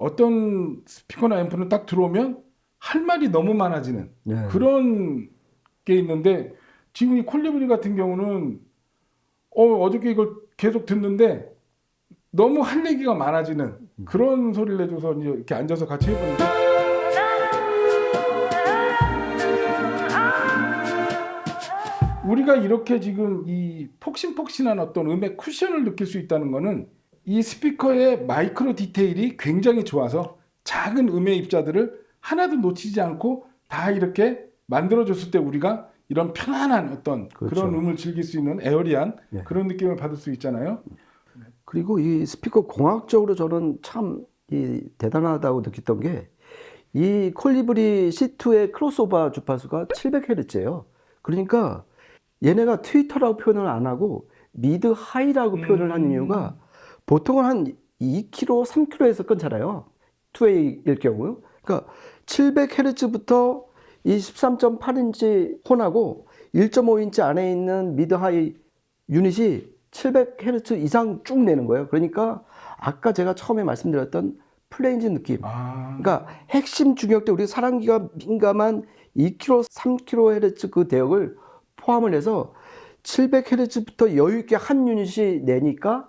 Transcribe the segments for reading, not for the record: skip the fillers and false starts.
어떤 스피커나 앰프는 딱 들어오면 할 말이 너무 많아지는 네. 그런 게 있는데 지금 이 콜리브리 같은 경우는 어저께 이걸 계속 듣는데 너무 할 얘기가 많아지는 그런 소리를 내줘서 이제 이렇게 앉아서 같이 해보는데 우리가 이렇게 지금 이 폭신폭신한 어떤 음의 쿠션을 느낄 수 있다는 거는 이 스피커의 마이크로 디테일이 굉장히 좋아서 작은 음의 입자들을 하나도 놓치지 않고 다 이렇게 만들어줬을 때 우리가 이런 편안한 어떤 그렇죠. 그런 음을 즐길 수 있는 에어리한 네. 그런 느낌을 받을 수 있잖아요. 그리고 이 스피커 공학적으로 저는 참 대단하다고 느꼈던 게 이 콜리브리 C2의 크로스오버 주파수가 700Hz예요. 그러니까 얘네가 트위터라고 표현을 안 하고 미드 하이라고 표현을 하는 이유가 보통은 한 2km, 3km에서 끊잖아요. 투웨이일 경우. 그러니까 700Hz부터 이 13.8인치 폰하고 1.5인치 안에 있는 미드 하이 유닛이 700Hz 이상 쭉 내는 거예요. 그러니까 아까 제가 처음에 말씀드렸던 플레인즈 느낌. 그러니까 핵심 중역 때 우리 사랑기가 민감한 2km, 3kHz 그 대역을 포함을 해서 700Hz부터 여유 있게 한 유닛이 내니까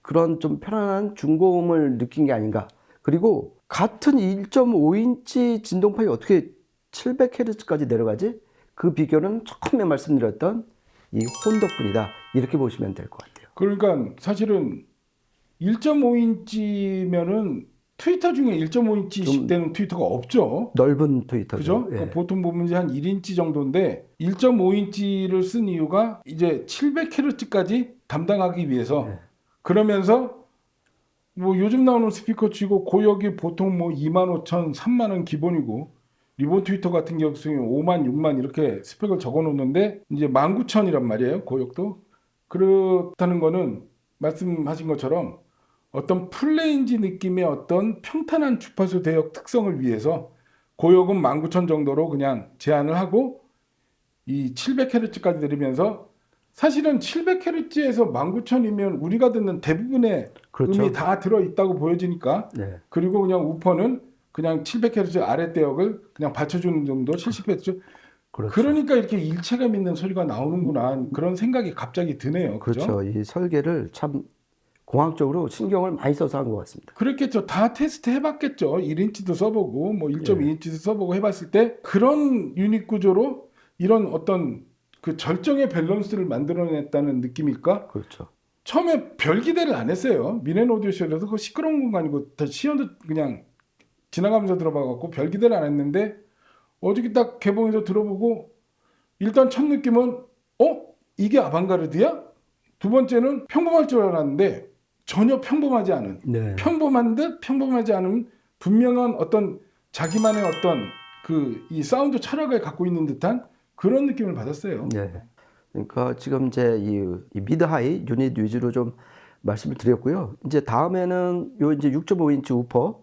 그런 좀 편안한 중고음을 느낀 게 아닌가. 그리고 같은 1.5인치 진동파이 어떻게 700Hz까지 내려가지? 그 비결은 처음에 말씀드렸던 이 혼 덕분이다. 이렇게 보시면 될 것 같아요. 그러니까 사실은 1.5인치면은 트위터 중에 1.5인치씩 되는 트위터가 없죠. 넓은 트위터죠. 그죠? 예. 보통 보면 이제 한 1인치 정도인데 1.5인치를 쓴 이유가 이제 700Hz까지 담당하기 위해서 네. 그러면서 뭐 요즘 나오는 스피커 치고 고역이 보통 뭐 25,000, 30,000원 기본이고 리본 트위터 같은 경우에 5만, 6만 이렇게 스펙을 적어 놓는데 이제 19,000이란 말이에요. 고역도. 그렇다는 거는 말씀하신 것처럼 어떤 풀레인지 느낌의 어떤 평탄한 주파수 대역 특성을 위해서 고역은 19,000 정도로 그냥 제한을 하고 이 700Hz까지 내리면서 사실은 700Hz에서 19,000이면 우리가 듣는 대부분의 그렇죠. 음이 다 들어있다고 보여지니까 네. 그리고 그냥 우퍼는 그냥 700Hz 아래 대역을 그냥 받쳐주는 정도 70Hz 그렇죠. 그러니까 이렇게 일체감 있는 소리가 나오는구나 그런 생각이 갑자기 드네요. 그죠? 그렇죠. 이 설계를 참 공학적으로 신경을 많이 써서 한 것 같습니다. 그랬겠죠. 다 테스트 해봤겠죠. 1인치도 써보고 뭐 1.2인치도 써보고 해봤을 때 그런 유닛 구조로 이런 어떤 그 절정의 밸런스를 만들어냈다는 느낌일까? 그렇죠. 처음에 별 기대를 안 했어요. 미넨 오디오쇼에서 그 시끄러운 공간이고 다 시연도 그냥 지나가면서 들어봐갖고 별 기대를 안 했는데 어저께 딱 개봉해서 들어보고 일단 첫 느낌은 이게 아방가르드야? 두 번째는 평범할 줄 알았는데 전혀 평범하지 않은 네. 평범한 듯 평범하지 않은 분명한 어떤 자기만의 어떤 그 이 사운드 철학을 갖고 있는 듯한 그런 느낌을 받았어요. 네. 그러니까 지금 이제 이 미드 하이 유닛 위주로 좀 말씀을 드렸고요. 이제 다음에는 요 이제 6.5인치 우퍼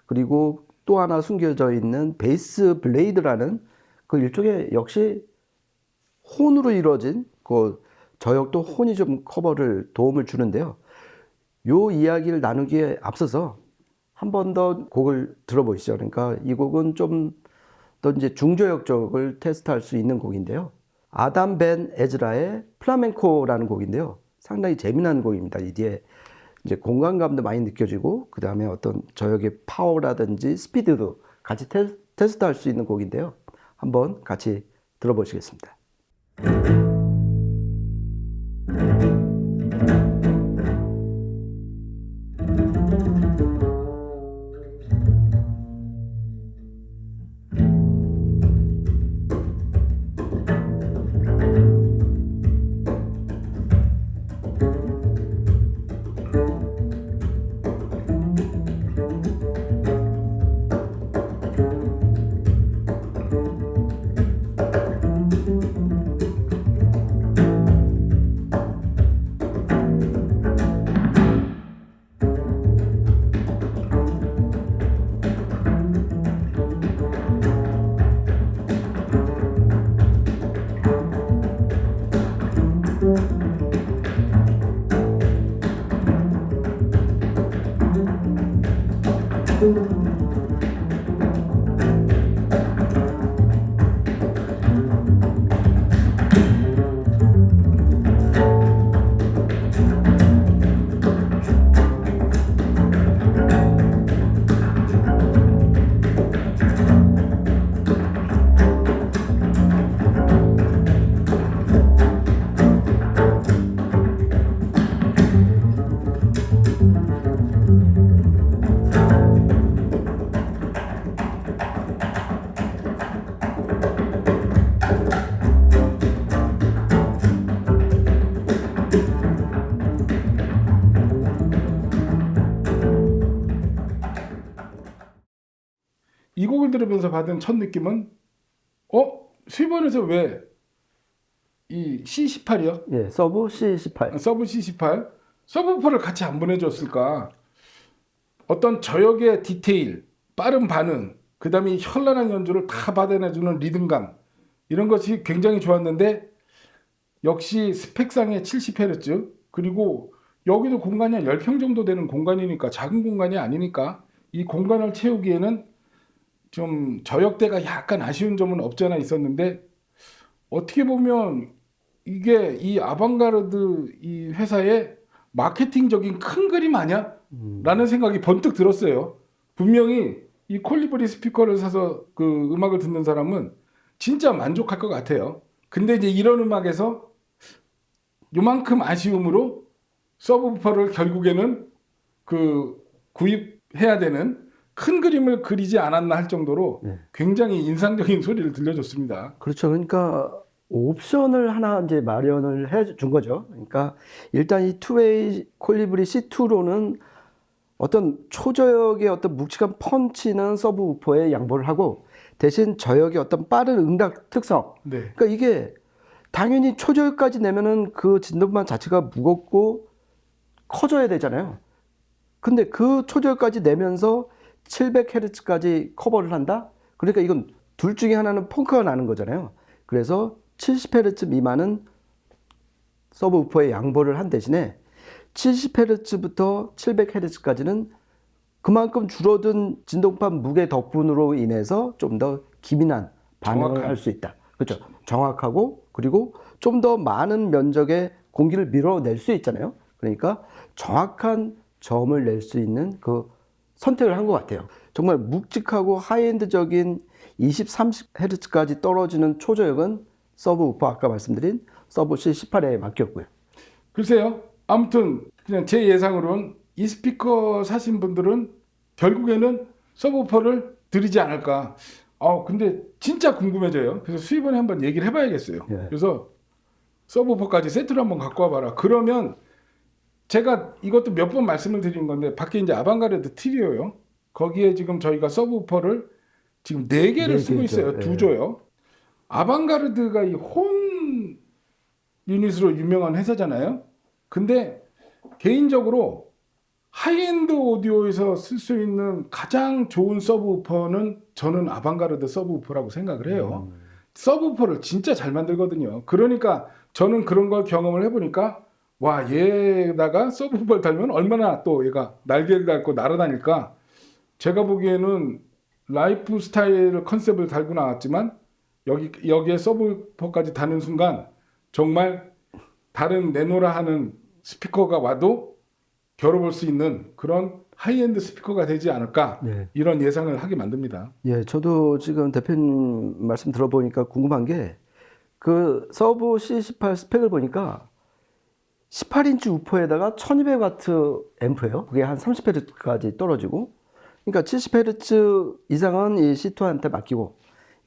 그리고 또 하나 숨겨져 있는 베이스 블레이드라는 그 일종의 역시 혼으로 이루어진 그 저역도 혼이 좀 커버를 도움을 주는데요. 요 이야기를 나누기에 앞서서 한 번 더 곡을 들어보시죠. 그러니까 이 곡은 좀 더 이제 중저역 쪽을 테스트할 수 있는 곡인데요. 아담 벤 에즈라의 플라멘코라는 곡인데요. 상당히 재미난 곡입니다. 이 뒤에 이제 공간감도 많이 느껴지고 그 다음에 어떤 저역의 파워라든지 스피드도 같이 테스트할 수 있는 곡인데요. 한번 같이 들어보시겠습니다. 이 곡을 들으면서 받은 첫 느낌은 수입원에서 왜 이 C18이요? 예, 서브 C18. 서브 C18 서브우퍼를 같이 안 보내줬을까? 어떤 저역의 디테일, 빠른 반응, 그 다음에 현란한 연주를 다 받아내주는 리듬감 이런 것이 굉장히 좋았는데 역시 스펙상의 70Hz 그리고 여기도 공간이 한 10평 정도 되는 공간이니까 작은 공간이 아니니까 이 공간을 채우기에는 좀 저역대가 약간 아쉬운 점은 없지 않아 있었는데 어떻게 보면 이게 이 아방가르드 이 회사의 마케팅적인 큰 그림 아니야? 라는 생각이 번뜩 들었어요. 분명히 이 콜리브리 스피커를 사서 그 음악을 듣는 사람은 진짜 만족할 것 같아요. 근데 이제 이런 음악에서 요만큼 아쉬움으로 서브우퍼를 결국에는 그 구입해야 되는 큰 그림을 그리지 않았나 할 정도로 네. 굉장히 인상적인 소리를 들려줬습니다. 그렇죠. 그러니까 옵션을 하나 이제 마련을 해 준 거죠. 그러니까 일단 이 투웨이 콜리브리 C2로는 어떤 초저역의 어떤 묵직한 펀치는 서브우퍼에 양보를 하고 대신 저역의 어떤 빠른 응답 특성. 네. 그러니까 이게 당연히 초저역까지 내면은 그 진동반 자체가 무겁고 커져야 되잖아요. 근데 그 초저역까지 내면서 700Hz까지 커버를 한다? 그러니까 이건 둘 중에 하나는 펑크가 나는 거잖아요. 그래서 70Hz 미만은 서브우퍼에 양보를 한 대신에 70Hz부터 700Hz까지는 그만큼 줄어든 진동판 무게 덕분으로 인해서 좀 더 기민한 반응을 정확한. 할 수 있다. 그렇죠. 정확하고 그리고 좀 더 많은 면적의 공기를 밀어낼 수 있잖아요. 그러니까 정확한 점을 낼 수 있는 그 선택을 한 것 같아요. 정말 묵직하고 하이엔드적인 20, 30Hz까지 떨어지는 초저역은 서브우퍼 아까 말씀드린 서브 C18에 맡겼고요. 글쎄요. 아무튼 그냥 제 예상으로는 이 스피커 사신 분들은 결국에는 서브우퍼를 드리지 않을까. 근데 진짜 궁금해져요. 그래서 수입원에 한번 얘기를 해봐야겠어요. 예. 그래서 서브우퍼까지 세트로 한번 갖고 와봐라. 그러면 제가 이것도 몇 번 말씀을 드린 건데 밖에 이제 아방가르드 트리오요. 거기에 지금 저희가 서브우퍼를 지금 4개를 쓰고 개죠. 있어요. 예. 두 조요. 아방가르드가 이 홈 유닛으로 유명한 회사잖아요. 근데 개인적으로 하이엔드 오디오에서 쓸 수 있는 가장 좋은 서브우퍼는 저는 아방가르드 서브우퍼라고 생각을 해요. 서브우퍼를 진짜 잘 만들거든요. 그러니까 저는 그런 걸 경험을 해보니까 와, 얘에다가 서브우퍼를 달면 얼마나 또 얘가 날개를 달고 날아다닐까. 제가 보기에는 라이프 스타일 컨셉을 달고 나왔지만 여기에 서브우퍼까지 다는 순간 정말 다른 내노라 하는 스피커가 와도 겨뤄볼 수 있는 그런 하이엔드 스피커가 되지 않을까 네. 이런 예상을 하게 만듭니다. 예, 저도 지금 대표님 말씀 들어보니까 궁금한 게 그 서브 C18 스펙을 보니까 18인치 우퍼에다가 1200W 앰프예요. 그게 한 30Hz까지 떨어지고 그러니까 70Hz 이상은 이 C2한테 맡기고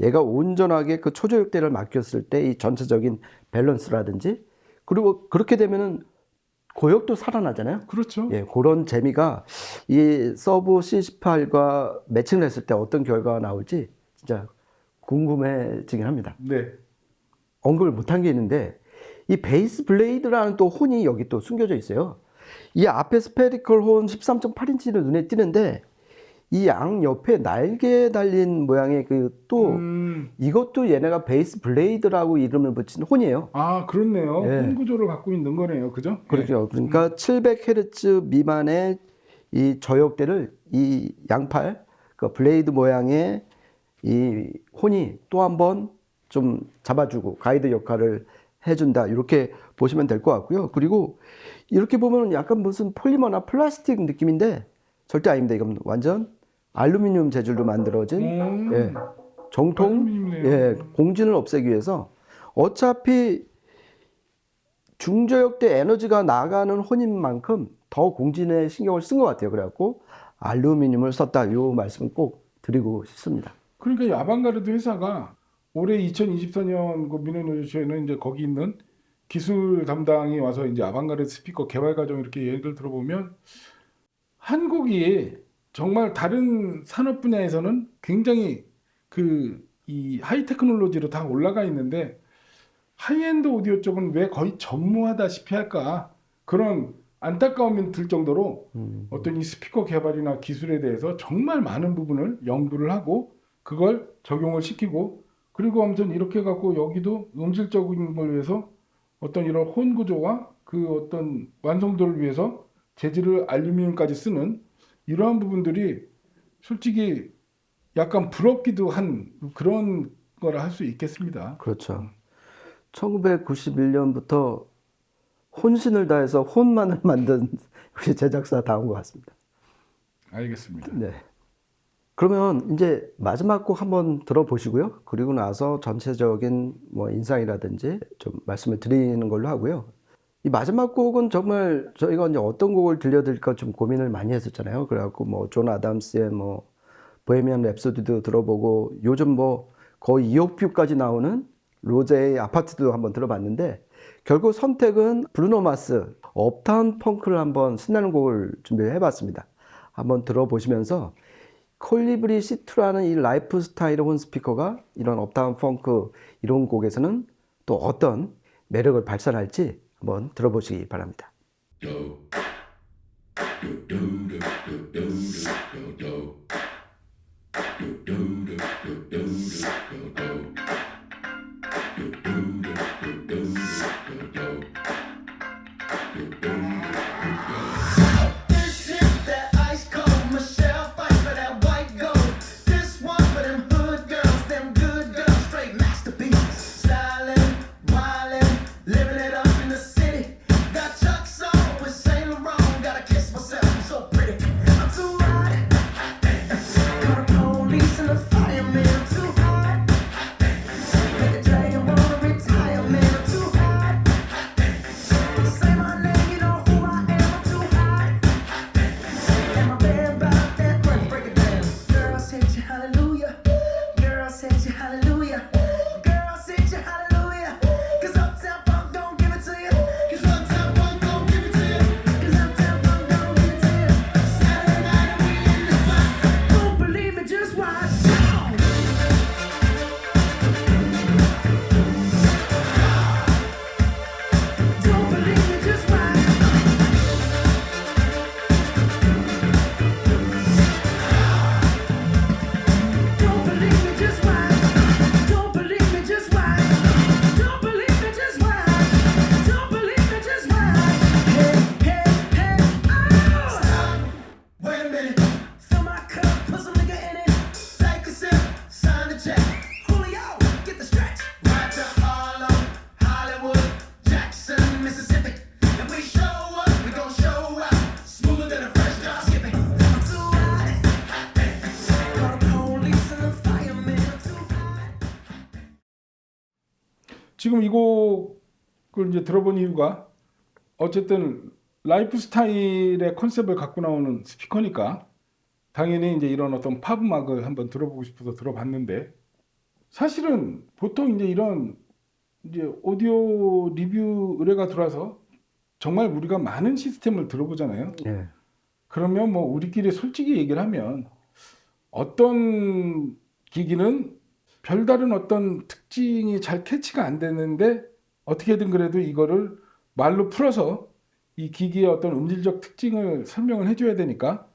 얘가 온전하게 그 초저역대를 맡겼을 때 이 전체적인 밸런스라든지 그리고 그렇게 되면은 고역도 살아나잖아요. 그렇죠. 예, 그런 재미가 이 서브 C18과 매칭을 했을 때 어떤 결과가 나올지 진짜 궁금해지긴 합니다. 네. 언급을 못한 게 있는데 이 베이스 블레이드라는 또 혼이 여기 또 숨겨져 있어요. 이 앞에 스페리컬 혼 13.8인치는 눈에 띄는데 이 양 옆에 날개 달린 모양의 그 또 이것도 얘네가 베이스 블레이드라고 이름을 붙인 혼이에요. 그렇네요. 예. 혼 구조를 갖고 있는 거네요. 그죠? 그렇죠. 그러니까 700Hz 미만의 이 저역대를 이 양팔 그 블레이드 모양의 이 혼이 또 한 번 좀 잡아주고 가이드 역할을 해준다 이렇게 보시면 될 것 같고요. 그리고 이렇게 보면 약간 무슨 폴리머나 플라스틱 느낌인데 절대 아닙니다. 이건 완전 알루미늄 재질로 만들어진 예, 정통 알루미늄이네요. 예, 공진을 없애기 위해서 어차피 중저역대 에너지가 나가는 혼인 만큼 더 공진에 신경을 쓴 것 같아요. 그래갖고 알루미늄을 썼다 이 말씀을 꼭 드리고 싶습니다. 그러니까 이 아방가르드 회사가 올해 2024년 그 미네노쇼에는 이제 거기 있는 기술 담당이 와서 이제 아방가르드 스피커 개발 과정 이렇게 얘기를 들어보면 한국이 정말 다른 산업 분야에서는 굉장히 그 이 하이 테크놀로지로 다 올라가 있는데 하이엔드 오디오 쪽은 왜 거의 전무하다시피 할까 그런 안타까움이 들 정도로 어떤 이 스피커 개발이나 기술에 대해서 정말 많은 부분을 연구를 하고 그걸 적용을 시키고 그리고 아무튼 이렇게 갖고 여기도 음질적인 걸 위해서 어떤 이런 혼 구조와 그 어떤 완성도를 위해서 재질을 알루미늄까지 쓰는 이러한 부분들이 솔직히 약간 부럽기도 한 그런 거라 할 수 있겠습니다. 그렇죠. 1991년부터 혼신을 다해서 혼만을 만든 우리 제작사다운 것 같습니다. 알겠습니다. 네. 그러면 이제 마지막 곡 한번 들어보시고요. 그리고 나서 전체적인 뭐 인상이라든지 좀 말씀을 드리는 걸로 하고요. 이 마지막 곡은 정말 저희가 이제 어떤 곡을 들려드릴까 좀 고민을 많이 했었잖아요. 그래갖고 뭐 존 아담스의 뭐 보헤미안 랩소디도 들어보고 요즘 뭐 거의 2억 뷰까지 나오는 로제의 아파트도 한번 들어봤는데 결국 선택은 브루노 마스 업타운 펑크를 한번 신나는 곡을 준비해 봤습니다. 한번 들어보시면서 콜리브리 C2라는 이 라이프 스타일 혼 스피커가 이런 업타운 펑크 이런 곡에서는 또 어떤 매력을 발산할지 한번 들어보시기 바랍니다. This is that ice cold Michelle fight for that white gold. This one for them hood girls, them good girls, straight masterpieces. Stylin', wildin', living it up in the city. Got Chuck's on with Saint Laurent. Gotta kiss myself, I'm so pretty. I'm too hot. Call the police and the fireman. I'm too hot. Make a dragon wanna retire, man. I'm too hot. Say my name, you know who I am. I'm too hot. And my band about that money, break it down. Girl, said you hallelujah. Girl, said you hallelujah. Girl, said you hallelujah. 'Cause Uptown Funk don't give it to you. 'Cause Uptown Funk don't give it to you. 'Cause Uptown Funk don't give it to you. Saturday night and we in the spot. Don't believe me, just watch. Don't believe me, just watch. Don't believe me, just watch. Don't believe me, just watch. Don't believe me, just watch. Don't believe me, just watch. Hey, hey, hey, oh! Stop. Wait a minute. Fill my cup, put some nigga in it. Take a sip, sign the check. Julio, get the stretch. Right to Harlem, Hollywood, Jackson, Mississippi. If we show up, we gon' show out. Smoother than a fresh drop skipping. I'm too hot. Call the police and the fireman. I'm too hot. 지금 이 곡을 이제 들어본 이유가 어쨌든 라이프 스타일의 컨셉을 갖고 나오는 스피커니까 당연히 이제 이런 어떤 팝 음악을 한번 들어보고 싶어서 들어봤는데 사실은 보통 이제 이런 이제 오디오 리뷰 의뢰가 들어와서 정말 우리가 많은 시스템을 들어보잖아요. 예. 그러면 뭐 우리끼리 솔직히 얘기를 하면 어떤 기기는 별다른 어떤 특징이 잘 캐치가 안 되는데 어떻게든 그래도 이거를 말로 풀어서 이 기기의 어떤 음질적 특징을 설명을 해줘야 되니까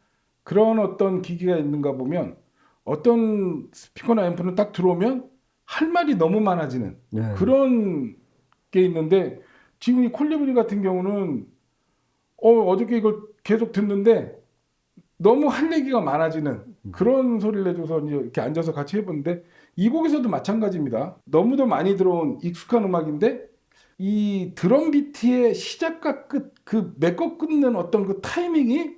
그런 어떤 기기가 있는가 보면 어떤 스피커나 앰프는 딱 들어오면 할 말이 너무 많아지는 네. 그런 게 있는데 지금 이 콜리브리 같은 경우는 어저께 이걸 계속 듣는데 너무 할 얘기가 많아지는 그런 소리를 내줘서 이제 이렇게 앉아서 같이 해보는데 이 곡에서도 마찬가지입니다. 너무도 많이 들어온 익숙한 음악인데 이 드럼 비트의 시작과 끝, 그 메꿔 끊는 어떤 그 타이밍이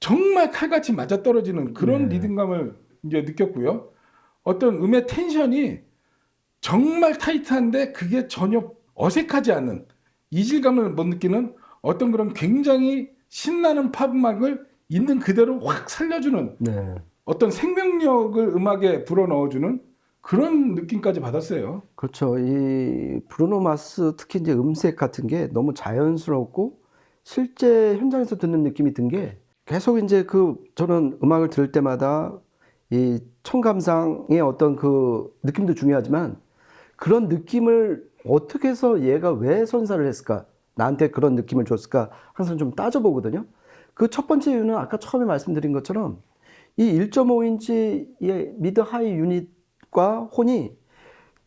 정말 칼같이 맞아떨어지는 그런 네. 리듬감을 이제 느꼈고요. 어떤 음의 텐션이 정말 타이트한데 그게 전혀 어색하지 않는 이질감을 못 느끼는 어떤 그런 굉장히 신나는 팝 음악을 있는 그대로 확 살려주는 네. 어떤 생명력을 음악에 불어넣어주는 그런 느낌까지 받았어요. 그렇죠. 이 브루노 마스 특히 이제 음색 같은 게 너무 자연스럽고 실제 현장에서 듣는 느낌이 든 게 계속 이제 저는 음악을 들을 때마다 이 청감상의 어떤 그 느낌도 중요하지만 그런 느낌을 어떻게 해서 얘가 왜 선사를 했을까? 나한테 그런 느낌을 줬을까? 항상 좀 따져보거든요. 그 첫 번째 이유는 아까 처음에 말씀드린 것처럼 이 1.5인치의 미드 하이 유닛과 혼이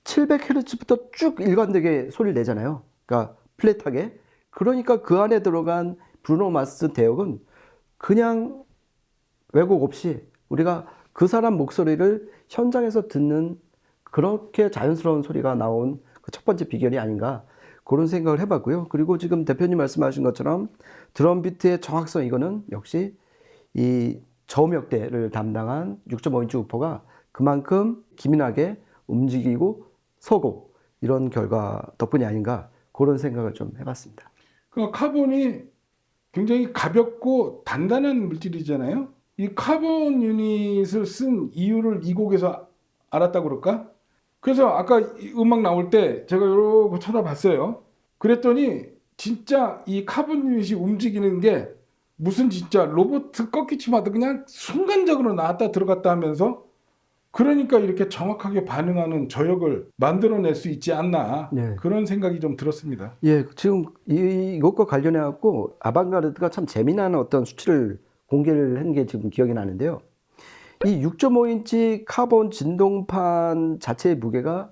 700Hz부터 쭉 일관되게 소리를 내잖아요. 그러니까 플랫하게. 그러니까 그 안에 들어간 브루노 마스 대역은 그냥 왜곡 없이 우리가 그 사람 목소리를 현장에서 듣는 그렇게 자연스러운 소리가 나온 그 첫 번째 비결이 아닌가 그런 생각을 해봤고요. 그리고 지금 대표님 말씀하신 것처럼 드럼 비트의 정확성 이거는 역시 이 저음역대를 담당한 6.5인치 우퍼가 그만큼 기민하게 움직이고 서고 이런 결과 덕분이 아닌가 그런 생각을 좀 해봤습니다. 그러니까 카본이 굉장히 가볍고 단단한 물질이잖아요. 이 카본 유닛을 쓴 이유를 이 곡에서 알았다고 그럴까? 그래서 아까 이 음악 나올 때 제가 여러 거 쳐다봤어요. 그랬더니 진짜 이 카본 유닛이 움직이는 게 무슨 진짜 로봇 꺾기치마다 그냥 순간적으로 나왔다 들어갔다 하면서 그러니까 이렇게 정확하게 반응하는 저역을 만들어낼 수 있지 않나 네. 그런 생각이 좀 들었습니다. 예, 지금 이것과 관련해 갖고 아방가르드가 참 재미난 어떤 수치를 공개를 한 게 지금 기억이 나는데요. 이 6.5인치 카본 진동판 자체의 무게가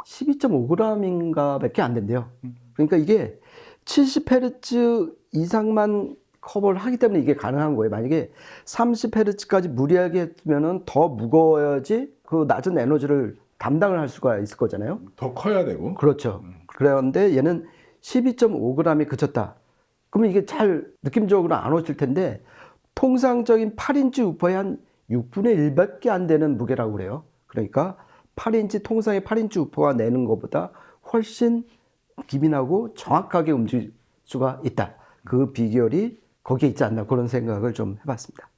12.5g인가 밖에 안 된대요. 그러니까 이게 70Hz 이상만 커버를 하기 때문에 이게 가능한 거예요. 만약에 30Hz까지 무리하게 했으면은 더 무거워야지 그 낮은 에너지를 담당을 할 수가 있을 거잖아요. 더 커야 되고. 그렇죠. 그런데 얘는 12.5g이 그쳤다. 그러면 이게 잘 느낌적으로 안 오실 텐데 통상적인 8인치 우퍼의 한 6분의 1밖에 안 되는 무게라고 그래요. 그러니까 8인치 통상의 8인치 우퍼가 내는 것보다 훨씬 기민하고 정확하게 움직일 수가 있다. 그 비결이 거기에 있지 않나 그런 생각을 좀 해봤습니다.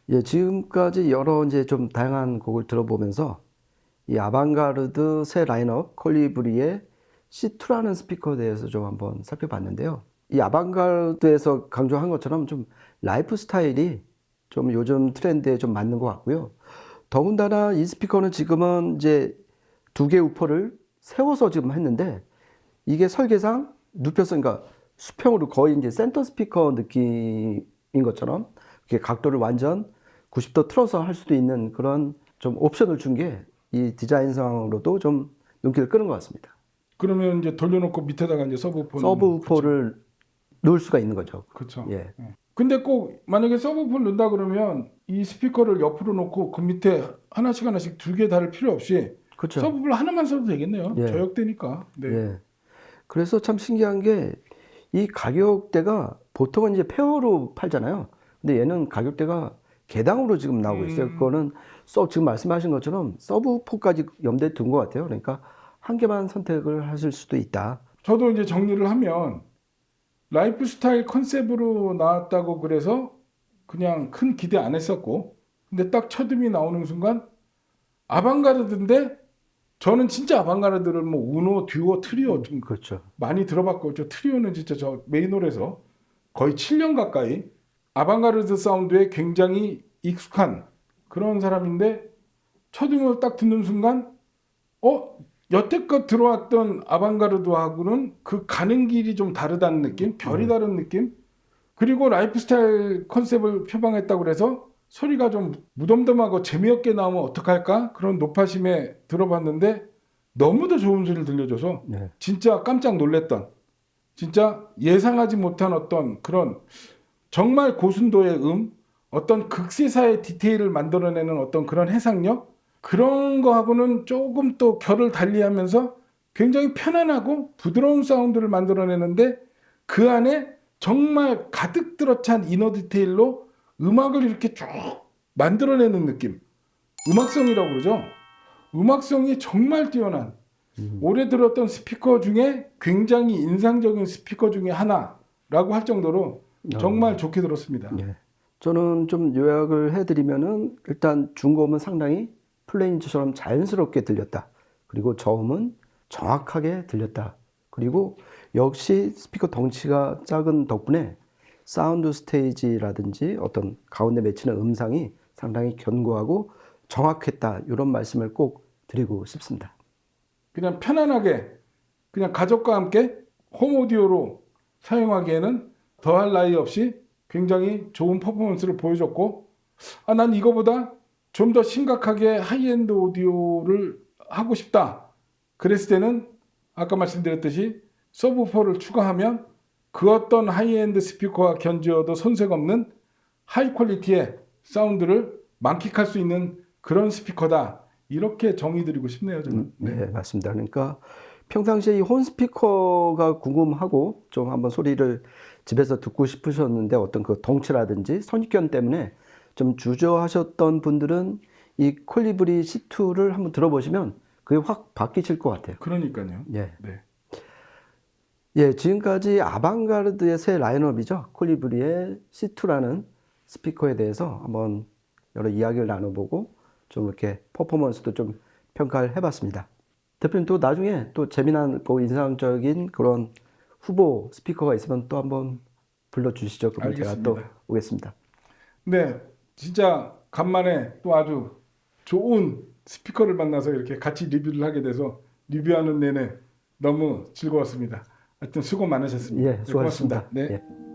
예, 지금까지 여러 이제 좀 다양한 곡을 들어보면서 이 아방가르드 새 라인업 콜리브리의 C2라는 스피커에 대해서 좀 한번 살펴봤는데요. 이 아방가르드에서 강조한 것처럼 좀 라이프 스타일이 좀 요즘 트렌드에 좀 맞는 것 같고요. 더군다나 이 스피커는 지금은 이제 두 개 우퍼를 세워서 지금 했는데 이게 설계상 눕혀서 그러니까 수평으로 거의 이제 센터 스피커 느낌인 것처럼 이렇게 각도를 완전 90도 틀어서 할 수도 있는 그런 좀 옵션을 준 게 이 디자인상으로도 좀 눈길을 끄는 것 같습니다. 그러면 이제 돌려놓고 밑에다가 이제 서브우퍼를 넣을 수가 있는 거죠. 그렇죠. 예. 근데 꼭 만약에 서브우퍼를 넣는다 그러면 이 스피커를 옆으로 놓고 그 밑에 하나씩 두 개 달을 필요 없이 그렇죠. 서브우퍼를 하나만 써도 되겠네요. 예. 저역대니까. 네. 예. 그래서 참 신기한 게 이 가격대가 보통은 이제 페어로 팔잖아요. 근데 얘는 가격대가 개당으로 지금 나오고 있어요. 그거는 지금 말씀하신 것처럼 서브우퍼까지 염두에 둔 것 같아요. 그러니까 한 개만 선택을 하실 수도 있다. 저도 이제 정리를 하면 라이프 스타일 컨셉으로 나왔다고 그래서 그냥 큰 기대 안 했었고 근데 딱 첫음이 나오는 순간 아방가르드인데 저는 진짜 아방가르드를 뭐 우노, 듀오, 트리오 좀 그렇죠. 많이 들어봤고 저 트리오는 진짜 저 메이노에서 거의 7년 가까이 아방가르드 사운드에 굉장히 익숙한 그런 사람인데 첫음을 딱 듣는 순간 여태껏 들어왔던 아방가르드하고는 그 가는 길이 좀 다르다는 느낌, 결이 다른 느낌. 그리고 라이프 스타일 컨셉을 표방했다고 그래서 소리가 좀 무덤덤하고 재미없게 나오면 어떡할까? 그런 노파심에 들어봤는데 너무도 좋은 소리를 들려줘서 네. 진짜 깜짝 놀랐던 진짜 예상하지 못한 어떤 그런 정말 고순도의 어떤 극세사의 디테일을 만들어내는 어떤 그런 해상력 그런 거하고는 조금 또 결을 달리하면서 굉장히 편안하고 부드러운 사운드를 만들어내는데 그 안에 정말 가득 들어찬 이너 디테일로 음악을 이렇게 쭉 만들어내는 느낌. 음악성이라고 그러죠. 음악성이 정말 뛰어난 올해 들었던 스피커 중에 굉장히 인상적인 스피커 중에 하나라고 할 정도로 정말 좋게 들었습니다. 예. 저는 좀 요약을 해드리면은 일단 중고음은 상당히 플레인즈처럼 자연스럽게 들렸다. 그리고 저음은 정확하게 들렸다. 그리고 역시 스피커 덩치가 작은 덕분에 사운드 스테이지라든지 어떤 가운데 맺히는 음상이 상당히 견고하고 정확했다. 이런 말씀을 꼭 드리고 싶습니다. 그냥 편안하게 그냥 가족과 함께 홈 오디오로 사용하기에는 더할 나위 없이 굉장히 좋은 퍼포먼스를 보여줬고 난 이거보다 좀 더 심각하게 하이엔드 오디오를 하고 싶다. 그랬을 때는 아까 말씀드렸듯이 서브우퍼를 추가하면 그 어떤 하이엔드 스피커와 견주어도 손색 없는 하이 퀄리티의 사운드를 만끽할 수 있는 그런 스피커다. 이렇게 정의 드리고 싶네요, 저는. 네, 맞습니다. 그러니까 평상시에 이 홈 스피커가 궁금하고 좀 한번 소리를 집에서 듣고 싶으셨는데 어떤 그 덩치라든지 선입견 때문에 좀 주저하셨던 분들은 이 콜리브리 C2를 한번 들어보시면 그게 확 바뀌실 것 같아요. 그러니까요. 예. 네. 예, 지금까지 아방가르드의 새 라인업이죠. 콜리브리의 C2라는 스피커에 대해서 한번 여러 이야기를 나눠보고 좀 이렇게 퍼포먼스도 좀 평가를 해봤습니다. 대표님 또 나중에 또 재미나고 인상적인 그런 후보 스피커가 있으면 또 한번 불러주시죠. 그럼 제가 또 알겠습니다. 오겠습니다. 네, 진짜 간만에 또 아주 좋은 스피커를 만나서 이렇게 같이 리뷰를 하게 돼서 리뷰하는 내내 너무 즐거웠습니다. 하여튼 수고 많으셨습니다. 예, 네, 수고하셨습니다. 고맙습니다. 네. 예.